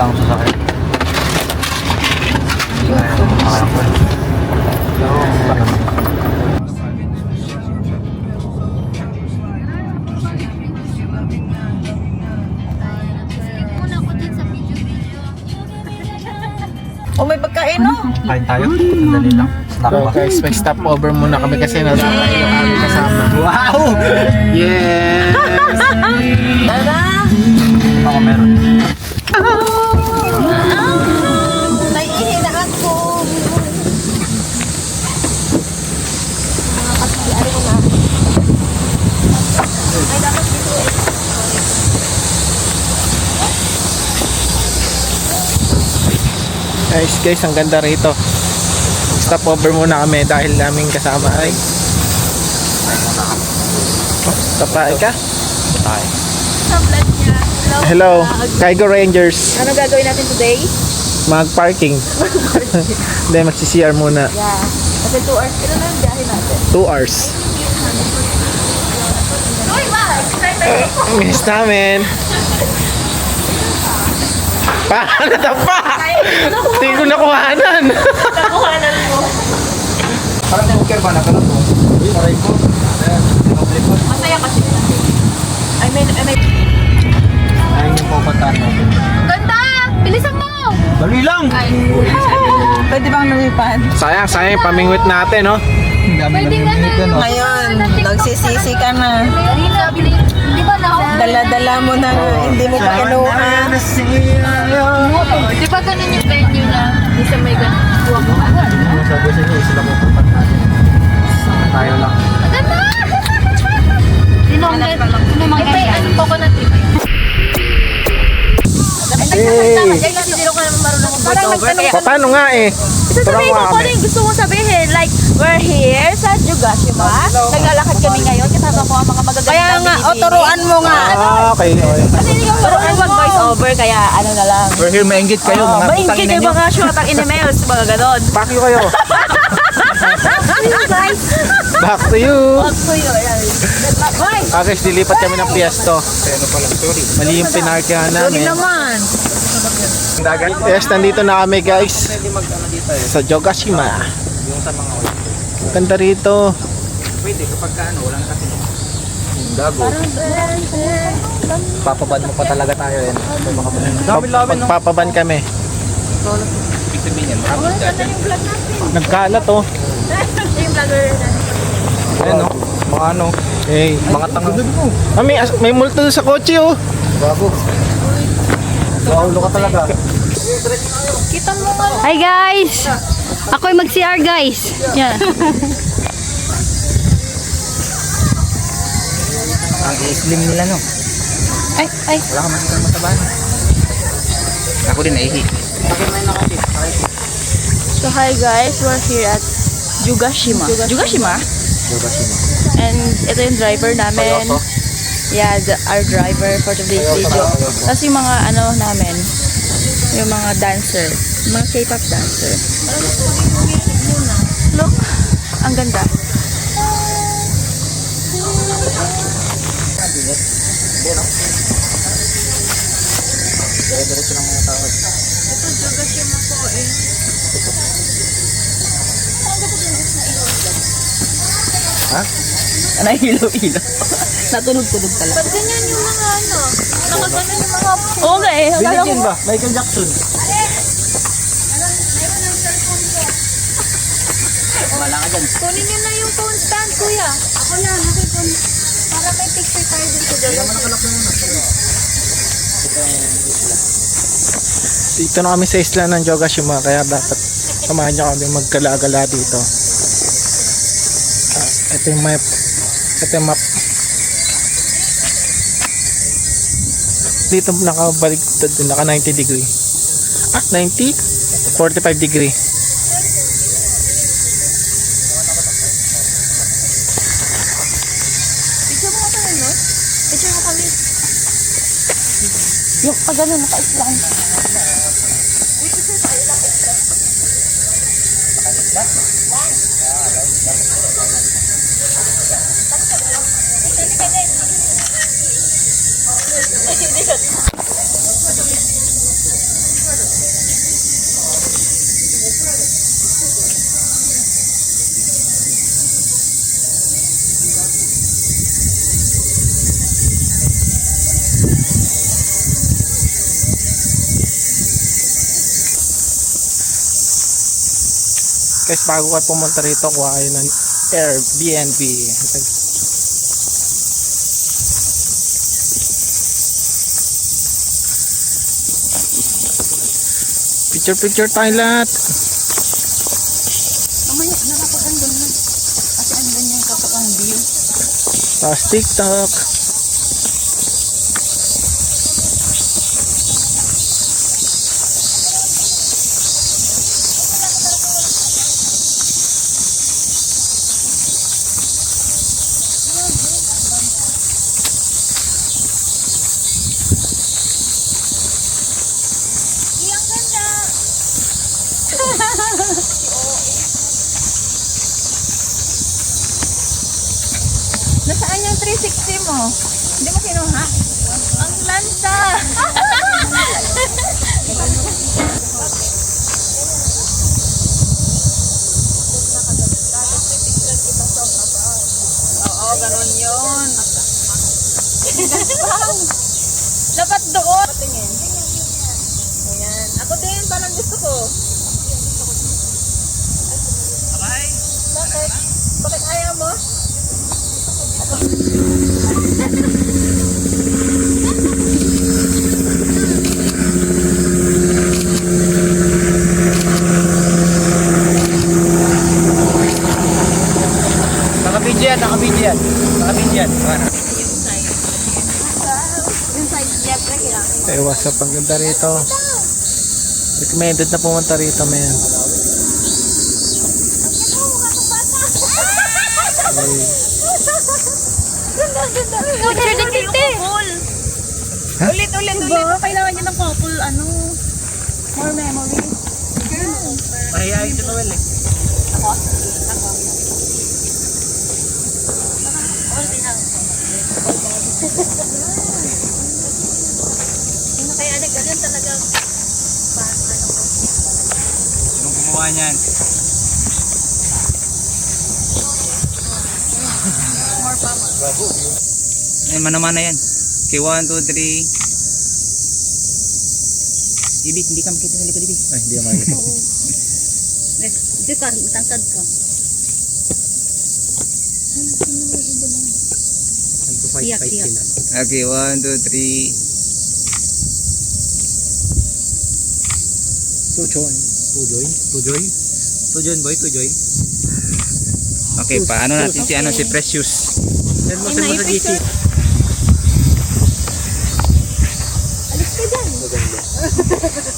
ang sasakyan. Hindi kaya makakapal. Oh, may pagkain, no? Kain tayo. Sandali lang. Snack So ba? guys, may stop over muna kami kasi nasa tayo kami kasama. Wow! Yes! Tara! Ako meron. Naiihi na ako. Ano ko na? Ay, dapat dito eh. Guys, ang ganda rito. Stop over muna kami dahil naming kasama ay tapain ka? Tayo. Sa vlog niya. Hello, Kaigo Rangers. Ano gagawin natin today? Mag-parking. Hindi, magsi-CR muna. Yeah. Kasi 2 hours. Ilan na yung biyahe natin? 2 hours. Uy, ma! Excited ako! Miss namin. Paano na pa? Hindi ko nakuhanan. Nakuhanan mo. Parang bunker ba? Nakaroon mo? Aray ko. Masaya kasi. I mean, Ayun yung pupuntahan mo. ganda! Bilisan mo! Dali lang! Pwede bang lumipad? Sayang, pamingwit natin, no? Pwede nga na. Ngayon, nagsisisi ka na. Di ba na? Dala-dala mo na. Hindi mo pa kinuha. Di ba ganun yung venue na? Di sa may ganun. Sabi sa inyo, sila pupuntahan natin. Tayo lang. Ganda! Dinongget. Ito yung ano, coconut tree ba yun? Hey! Kasi hindi ko naman marunong mag-voice over. Paano nga eh? Sasabihin ko kung ano yung gusto mong sabihin. Like, we're here sa Jugashima. Naglalakad kami ngayon. Kasama ko ang mga magagandang Kaya nga, binibili. turuan mo nga. Okay. Kasi hindi ka marunong mag-voice over. Kaya ano na lang. We're here, maingit kayo. Mga Maingkit putangin kayo ninyo. mga shotang in-emails. Mga ganon. Pakyo kayo. Guys, Back to you. wag ko yun. Bye! Guys, dilipat kami ng Piesto. Mali yung pinarkyahan Sorry namin. naman. Yes, nandito na kami guys. Sa Jogashima. Yung sa mga oil. Ang ganda rito. Pwede kapag ano, walang kasi. Gago. Papabad mo pa talaga tayo eh. Magpapaban kami. Ibig sabihin yan, marami dyan. Nagkalat oh. Yung vlogger natin. Ayan no, mga ano, Hey. mga tanga. May multo sa kotse oh. Gago. Gaulo ka talaga. Kita mo nga. Hi guys! Ako'y mag-CR guys. Yan. Ang i-slim nila no. Ay. Wala ka makikita matabahan. Ako din naihi. So hi guys, we're here at Jugashima. Jugashima? And ito yung driver namin. Yeah, our driver for today's video. Tapos yung mga ano namin, yung mga dancer, mga K-pop dancer. Look, ang ganda. Dire-diretso lang mga tao. Ito Jugashima po eh. Ha? Nahilo-hilo. Natunog-tunog pala. Ba't ganyan yung mga ano? Nakaganon yung mga... Oo nga eh. Billie Akala Jean ko- ba? Michael Jackson. Wala ka dyan. Kunin nyo na yung phone stand, kuya. Ako na, nakipon. Para may picture tayo din sa Jugashima. Dito na kami sa isla ng Jogashima kaya dapat samahan niyo kami magkala-gala dito. Ito yung map. Ito yung map. Dito nakabaliktad din, naka 90 degree. 90? 45 degree. Picture mo kami, no? Picture mo kami. Yung pag ano, naka-islang. Guys, bago kayo pumunta rito, kuha kayo ng Airbnb. Picture tayo lahat. Mamaya, nakapag-andun na. Kasi andun yung kapag view. Tapos TikTok. Nasaan yung 360 mo? Hindi mo kinuha? Ang lanta! Oo, ganun yun. Dapat doon. Tingin. Ayan. Ako din, parang gusto ko. Bakit? Bakit ayaw mo? Nakabidyan. Yung side step na kailangan. Eh, what's up? Ang ganda rito. Recommended na pumunta rito, men. Picture din kayo couple. Ha? Ulit. Diba? Kailangan nyo ng couple, more memories. Mahihayin si Noel eh. Ako? Sino kaya nag-ganyan talaga? Sinong gumawa niyan? More pa mo. Ay, mana-mana yan. Okay, 1, 2, 3. Ibig, hindi ka makita sa likod, Ibig. Ay, hindi ka makita. Hindi ka, tangkad ka. Tiyak. sila. Okay, 1, 2, 3. Tujoy, boy, tujoy. Okay, paano natin si Precious? Send mo sa GC. Alis ka dyan.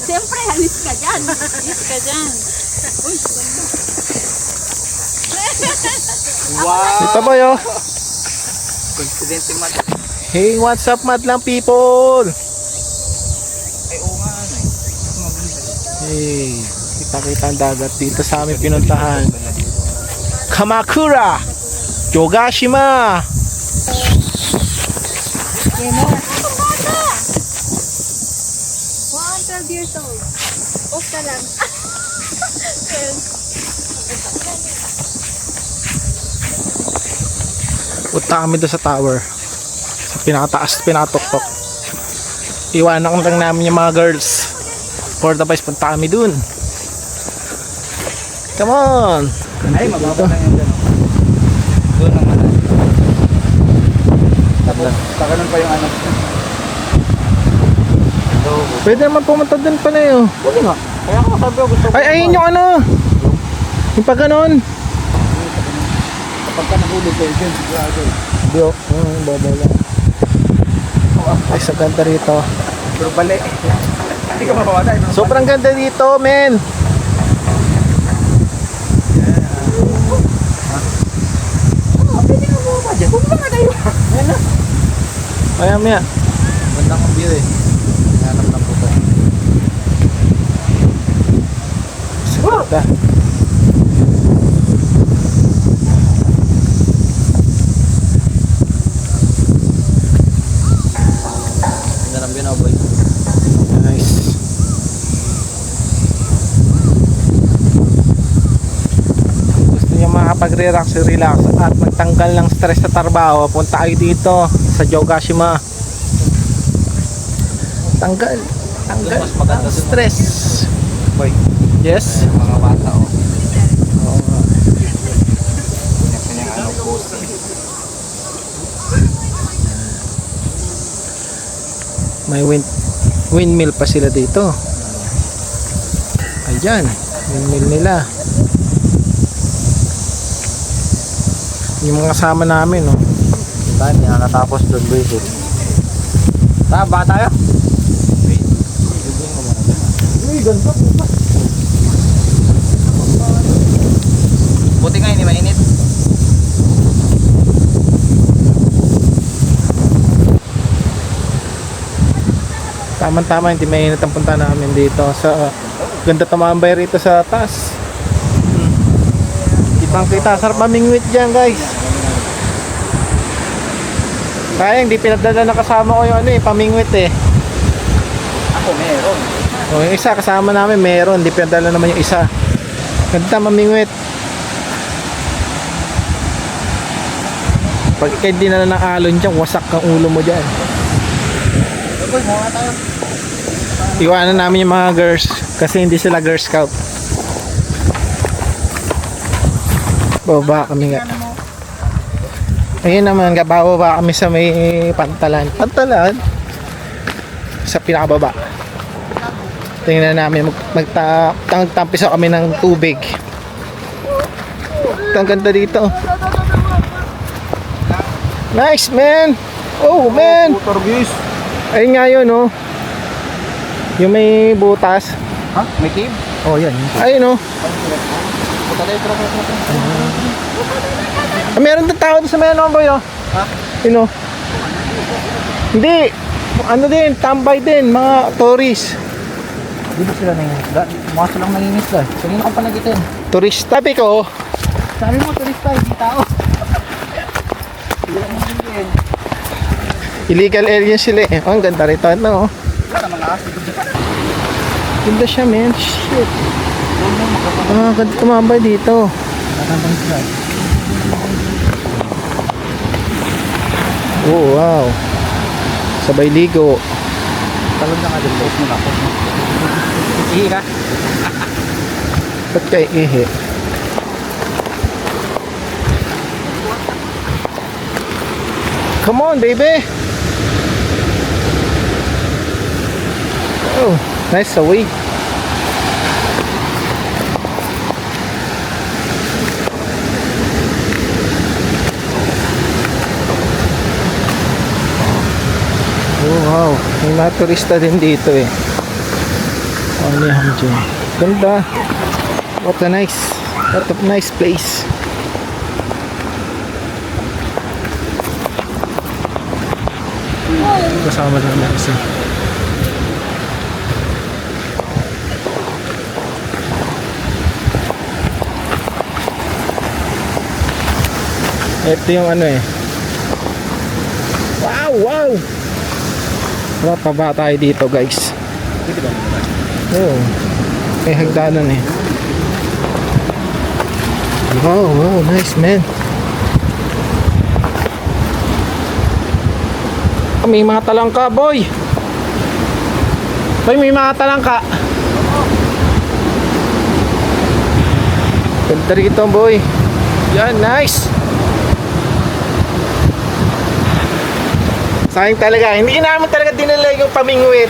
Siyempre, alis ka dyan. Alis ka dyan. Uy, ganda. Wow! Dito ba yo? Confident yung mat. Hey, what's up, madlang people? Ay, oo nga. Hey, kita-kita ang dagat dito sa aming pinuntahan. Kamakura! Yogashima! Yan mo. Ang bata! 12 years old. Off ka lang. Punta kami doon sa tower. Sa pinakataas, pinakatuktok. Iwanan lang namin yung mga girls. For the boys, punta kami doon. Come on! Ay, mababa na yung gano'n. Doon naman. Takalan pa yung ano. Pwede naman pumunta doon pala yun. Pwede nga. Kaya ako sabi ko gusto ko. Ay, ayun yung ano. Yung pag ganon. Kapag ka nahulog kayo dyan, sigurado. Hindi o. Baba lang. Ay, sa ganda rito. Pero bali. Hindi ka mabawala. Sobrang ganda dito, men. Pwede ka mababa dyan. Huwag mga tayo. Ayan na. Maya. Gandang ang view eh. Hanap lang po tayo. Sa ganda. Ganda ng view na boy. Nice. Gusto niyo makapag-relax at magtanggal ng stress sa trabaho, punta kayo dito sa Yogashima. Tanggal Mas maganda ang stress. Boy. Yes. Mga bata oh. May windmill pa sila dito. Ayan, windmill nila. Yung mga kasama namin, no. Tayo, hindi na natapos doon, boys. Ba tayo? Uy, ganda po. Buti nga, hindi mainit. Tama-tama, hindi mainit ang punta namin dito sa ganda tumambay rito sa taas. Kitang kita, sarap mamingwit dyan guys. Kaya hindi pinadala na kasama ko yung ano eh, pamingwit eh. Ako, meron. O yung isa kasama namin meron, hindi pinadala naman yung isa. Ganda mamingwit. Pag hindi na ng alon dyan, wasak ang ulo mo dyan. Boy, muna tayo. Iwanan namin yung mga girls kasi hindi sila Girl Scout. Baba kami nga. Ayun naman, bababa kami sa may pantalan. Pantalan? Sa pinakababa. Tingnan namin, magtampiso kami ng tubig. Ang ganda dito. Nice, man! Oh, man! Turgis. Ayun nga yun, oh. Yung may butas. Ha? May cave? Oh, yan. Ayun, oh. Punta tayo, tara. Ah, meron din tao doon sa may ano, boy, oh. Ha? Yun, oh. Hindi. Ano din, tambay din, mga tourist. Di ba sila nangingisda? Mga silang nangingisda. Kanina ko pa nagitin. Tourist. Sabi ko, Sabi mo, turista, hindi tao. illegal alien sila eh. Oh, ang ganda rito. Ano, oh. Wala naman aso. Ganda siya, man. Shit. Ah, ganda tumambay dito. Nakabang sila. Oh, wow. Sabay ligo. Talon na nga din. Post mo na. Ihi ka? Ba't kayo ihi? Come on, baby. Oh, nice away. Oh, wow. May mga turista din dito eh. Ano yan dyan? Ganda. What a nice place. Kasama lang na isa. Ito yung ano eh. Wow, wow. Wala pa ba tayo dito, guys? Oo. May hagdanan eh. Wow, wow, nice, man. May mga talangka, boy. Boy, may mga talangka. Ganda rito, boy. Yan, nice. Sayang talaga. Hindi namin talaga dinala yung pamingwit.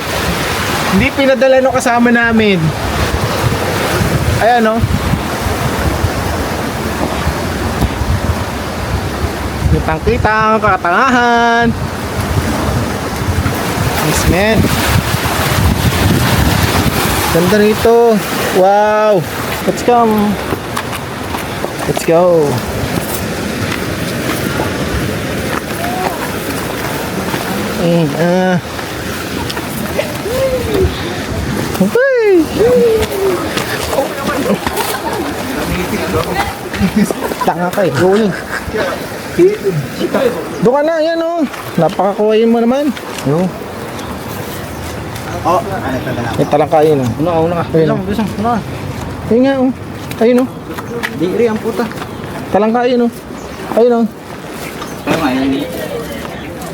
Hindi pinadala nung kasama namin. Ayan, oh. Yung tangkitang, kakatangahan. Nice, man. Ganda rito. Wow. Let's come. Let's go. And, okay. Tanga ka eh. Going. Doon ka na, yan oh. Napakakuhayin mo naman. Yo. Oh, ano ito na lang. May talangkayin oh. Una ka. Ayun oh. Bisang. Ayun nga oh. Ayun oh. Di ang puta. Talangkayin oh. Ayun oh. Ano nga yun?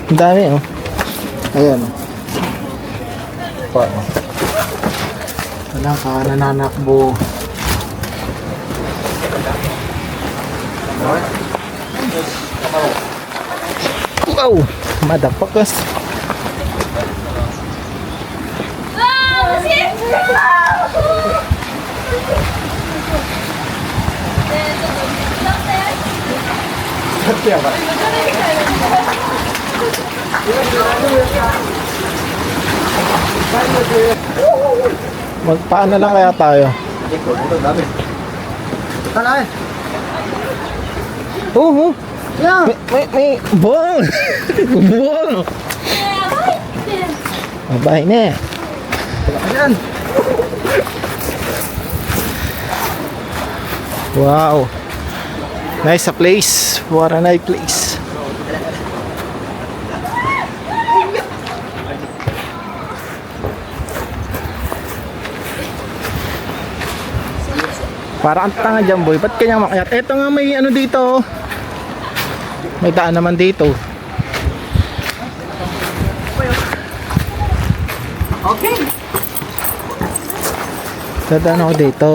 Ang dami oh. Ayan oh. Pa oh. Talangka, nananakbo. Wow! Motherfuckers. Magpaano lang kaya tayo? Oo. May ball. Ball. Mabay na. Wow. Nice place. What a nice place. Parang ang tanga dyan, boy. Ba't kanya makyat? Eto nga, may ano dito. May daan naman dito. Okay. Dadaan ako dito.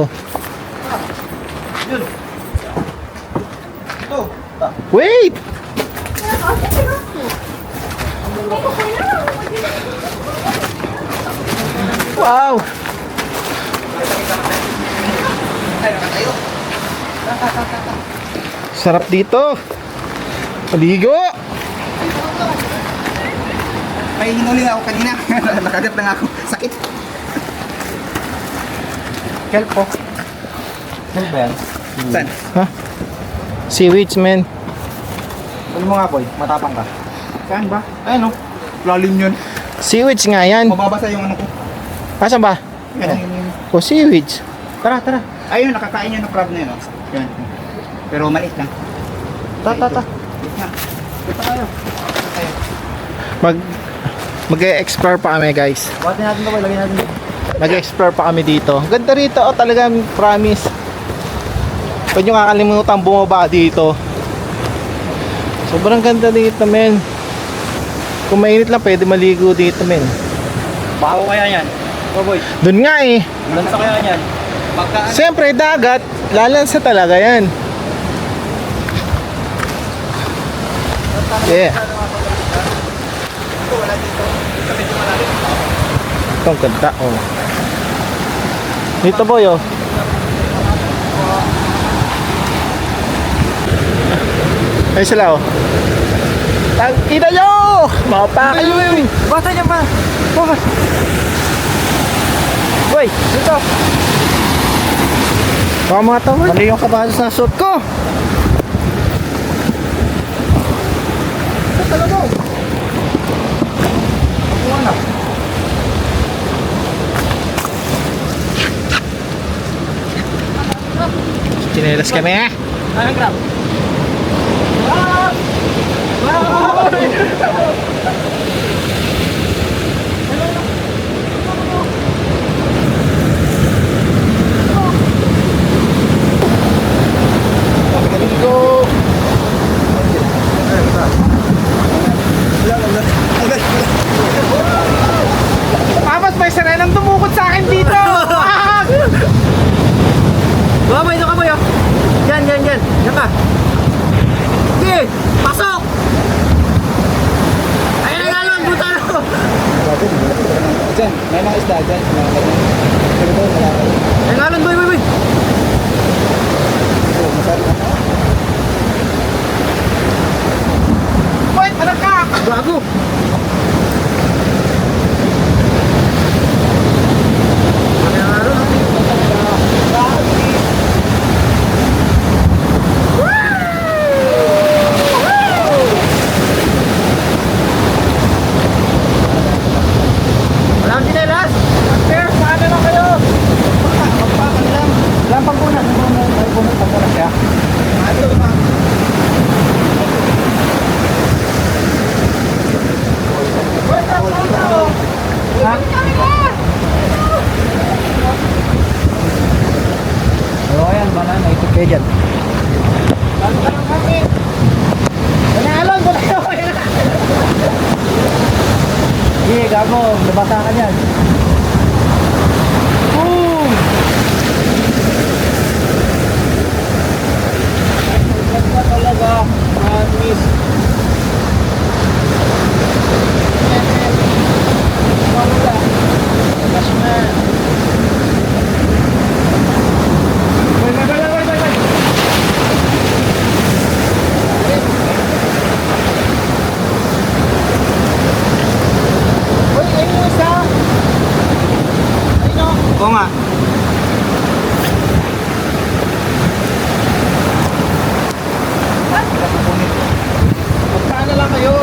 Wait! Wow! Sarap dito. Paligo. May hinuli nga ako kanina. Nakagat na nga ako. Sakit. Kelpo. Ano ba yan? Saan? Ha? Seaweeds, man. Ano mo nga, boy? Matapang ka. Saan ba? Ayun, no? Lalim yun. Seaweeds nga yan. Mababasa yung ano ko. Asan ba? Yan, yun. O, seaweeds. Tara, tara. Ayun, nakakain yun ng crab na yun, no? Yan. Pero maliit lang. Ta. Maliit nga. Dito tayo. Mag-explore pa kami, guys. Buhatin natin ito, boy. Lagyan natin dito. Mag-explore pa kami dito. Ganda rito, oh, talagang promise. Huwag nyo kakalimutan bumaba dito. Sobrang ganda dito, men. Kung mainit lang, pwede maligo dito, men. Baho kaya yan. Oh, boy. Doon nga eh. Lansa kaya yan. Pagka Siyempre, dagat. Lalansa talaga yan. Yeah. Itong ganda, oh. Dito, boy, oh. Ayun sila, oh. Kita nyo! Mapaka yun! bata niya pa. Boy, dito! Baka mga tawad. Mali yung kabalos na suot ko! Sa talaga, oh. Wala. Chinelas kami, eh. Anong crab? Tapos may sirenang tumukot sa akin dito! Baka may ito ka, boy, oh. Yan. Yan ka. Sige, pasok! Ayun na lang, buta na ako. Diyan, may mga isda dyan. Ayun na lang, boy. Boy, anak ka! Bago. Walang sinelas. Sir, paano na kayo? Magpakan lang. Walang pagkunan. May pumunta ka lang siya. Oo, yan. Banana. Ito kayo dyan. Panalon, Sige, gago. Nabasa ka dyan. Boom! Ganda talaga. Promise. Wala. Labas na. Wait. Oo nga. Magkano lang kayo?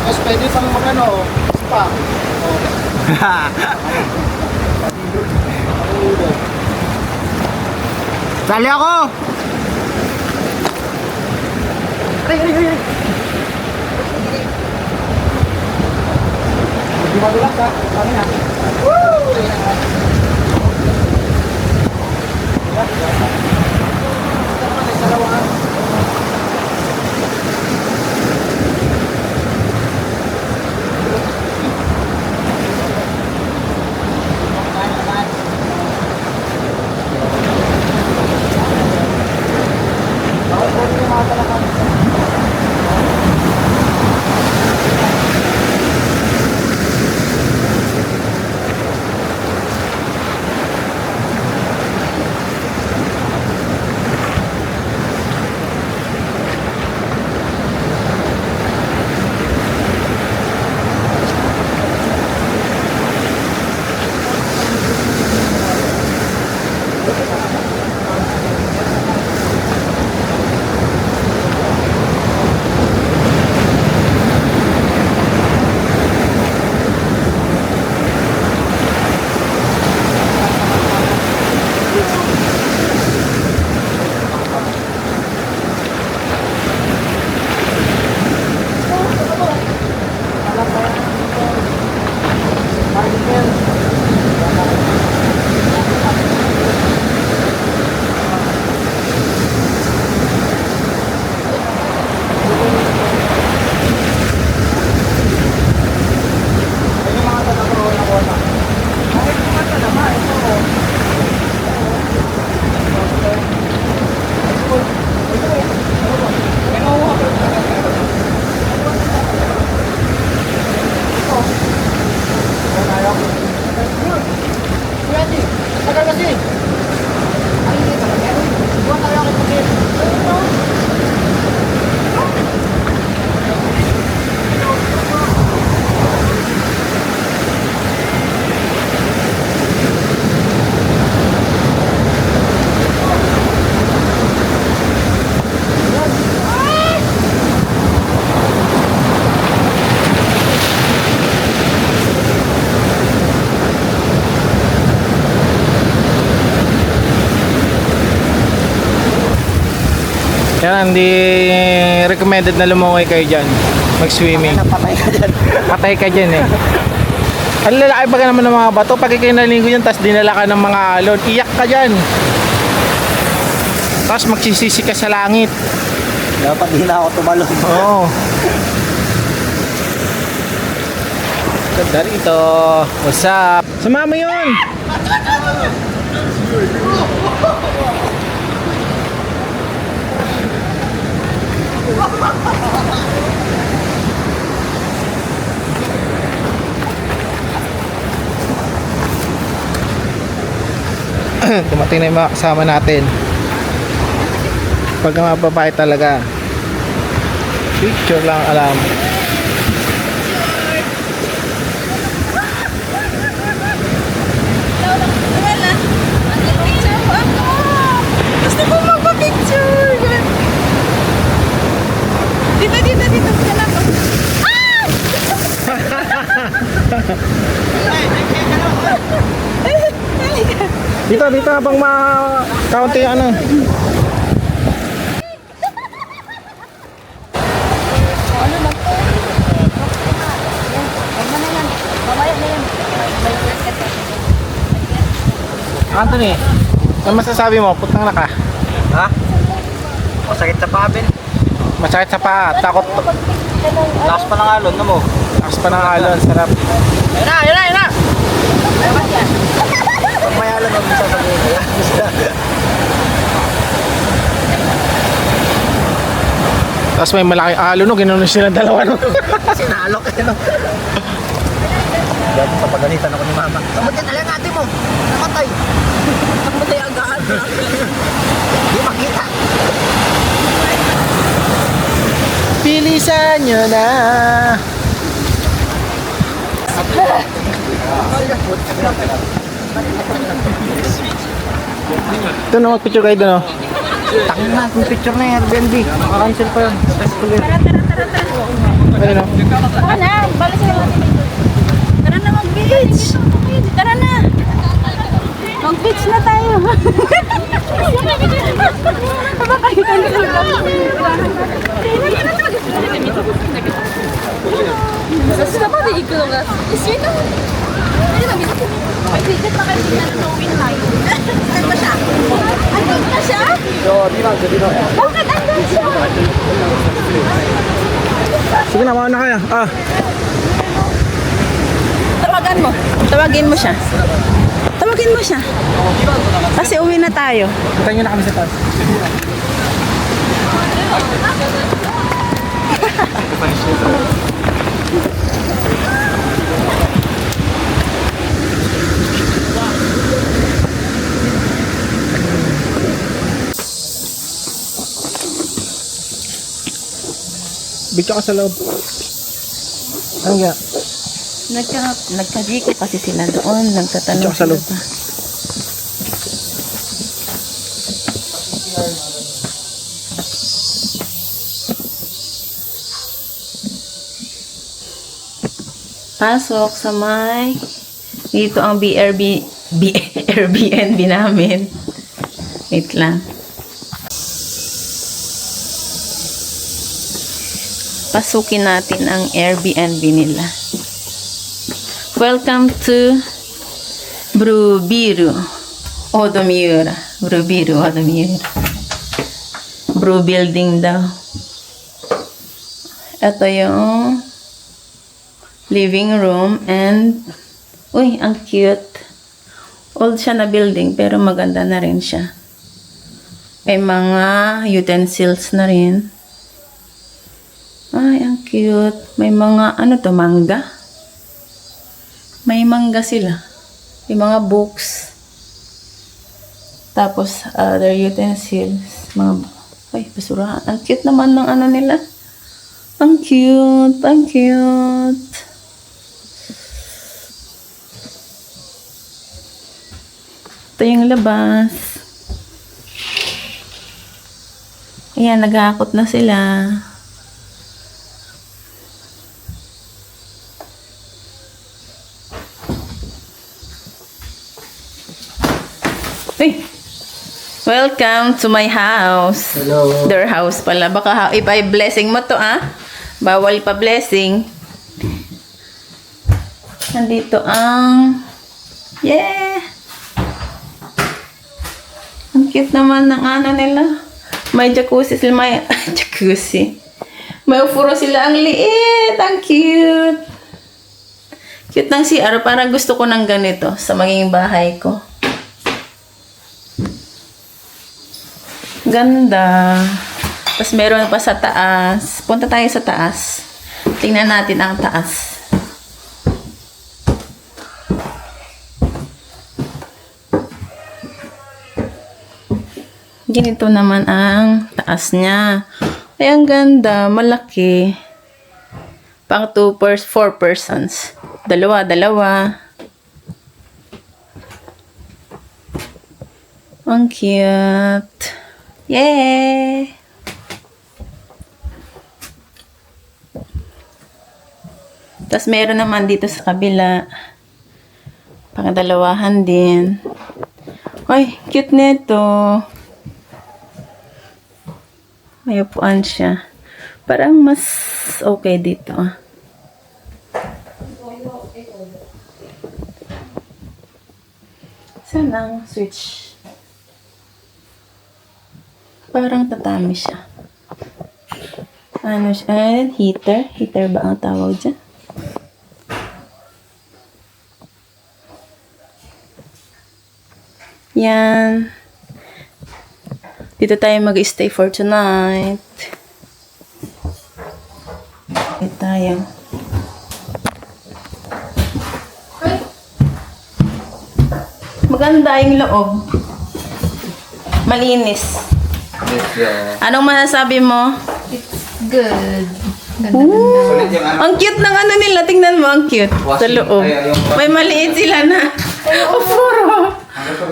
Tapos pwede pang magano, spa. Sali ako! Hindi magulat ka. Kami na. Yan, hindi recommended na lumungoy kayo dyan. Mag-swimming. Patay ka dyan. Patay ka dyan eh. Ang lalaki pa ka naman ng mga bato. Pag ikaw nalinggo dyan, tapos dinala ka ng mga alon, iyak ka dyan. Tapos magsisisi ka sa langit. Dapat di na ako tumalon. Oo. Ganda rito. What's up? Sumama yun! Dumating na yung mga kasama natin. Pag mga babae talaga, picture lang alam. Gusto ko magpa-picture! Dito. Dala ko. Dito habang ma-count yung ano. Anthony, ano masasabi mo? Putang na ka. Ha? Masakit sa pabin. Masakit sa paa, takot. Lakas pa ng alon na mo. Lakas pa ng alon, sarap. Yun na! Pag may alon, huwag mo sasabihin ko. Tapos may malaking alon, no? Ginanon sila dalawa, no? Sinalok eh, no? Dito sa pagalitan ako ni mama. Kamutin na lang ate mo. Namatay. Namatay agad. Di makita. Pilisan nyo na. Ito na, mag-picture kayo doon, oh. Tangin na, yung picture na yung Airbnb. Maka-cancel pa yun. Ayun, oh. Tara na, balik sa natin. Tara na, mag-beach. Tara na. Mag-beach na tayo. Baka kayo Sa pa di ko nga. Isip na. Mag-beach na kayo na tuwin tayo. Ano ba siya? Ano ba siya? Bakit andun siya? Sige na, mauna kaya. Ah, Tawagan mo. Tawagin mo siya. Tawagin mo siya. Kasi uwi na tayo. puntahin nyo na kami sa taas. Bigyan ka sa loob. Ano nga? Nagka-jiko kasi sila doon. Nagtatanong Tsaka sa loob. pa. Pasok sa may dito ang Airbnb namin. Wait lang. Pasukin natin ang Airbnb nila. Welcome to Brubiru Odomiura. Brubiru Odomiura. Brew building daw. Ito yung living room and uy, ang cute. Old siya na building pero maganda na rin siya. May mga utensils na rin. Ay, ang cute. May mga, ano to, mangga? May mangga sila. May mga books. Tapos, other utensils. Mga, ay, basurahan. Ang cute naman ng ano nila. Ang cute. Ang cute. Ito yung labas. Ayan, naghahakot na sila. Hey, welcome to my house. Hello. Their house pala. Baka ipa-blessing mo to, ah. Bawal pa blessing. Nandito ang... Yeah! Ang cute naman ng ano nila. May jacuzzi sila. May jacuzzi. May ufuro sila. Ang liit. Ang cute. Cute ng CR. Parang gusto ko ng ganito sa magiging bahay ko. Ganda. Tapos meron pa sa taas. Punta tayo sa taas. Tingnan natin ang taas. Ganito naman ang taas niya. Ay, ang ganda. Malaki. Pang 4 persons. Dalawa. Ang cute. Yay! Tapos meron naman dito sa kabila. Pang-dalawahan din. Ay, cute nito. May upuan siya. Parang mas okay dito. Saan ang switch? Parang tatami siya. Ano siya? Heater? Heater ba ang tawag dyan? Yan. Dito tayo mag-stay for tonight. Dito tayo. Maganda yung loob. Malinis. Anong masasabi mo? Good. Ang cute ng ano nila. Tingnan mo, ang cute. Sa loob. May maliit sila na Puro.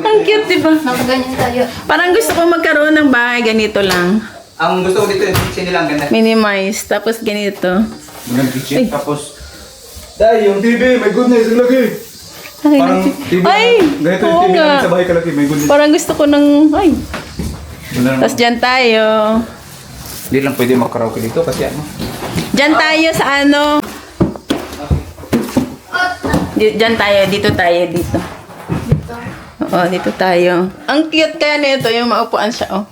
Ang cute, diba? Nakaganyan tayo. Parang gusto ko magkaroon ng bahay ganito lang. Ang gusto ko dito yung kitchen nila, ang ganda. Minimize. Tapos ganito. Magandang kitchen, tapos Dahil yung TV, my goodness, ang laki. parang TV. Ay! Ganito yung Oo TV nga. namin sa bahay kalaki, may goodness. Parang gusto ko ng... Ay! Wala naman. Tapos dyan tayo. Hindi lang pwede mag-karaoke dito kasi ano. Dyan tayo sa ano. Dyan tayo. Dito tayo. Dito. Oo, dito tayo. Ang cute kaya nito. Yung maupuan siya, oh.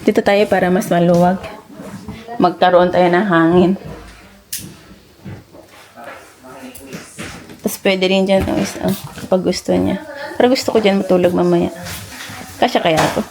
Dito tayo para mas maluwag. Magkaroon tayo ng hangin. Tapos pwede rin dyan, oh, isa, kapag gusto niya. Pero gusto ko dyan matulog mamaya. Kasya kaya ako.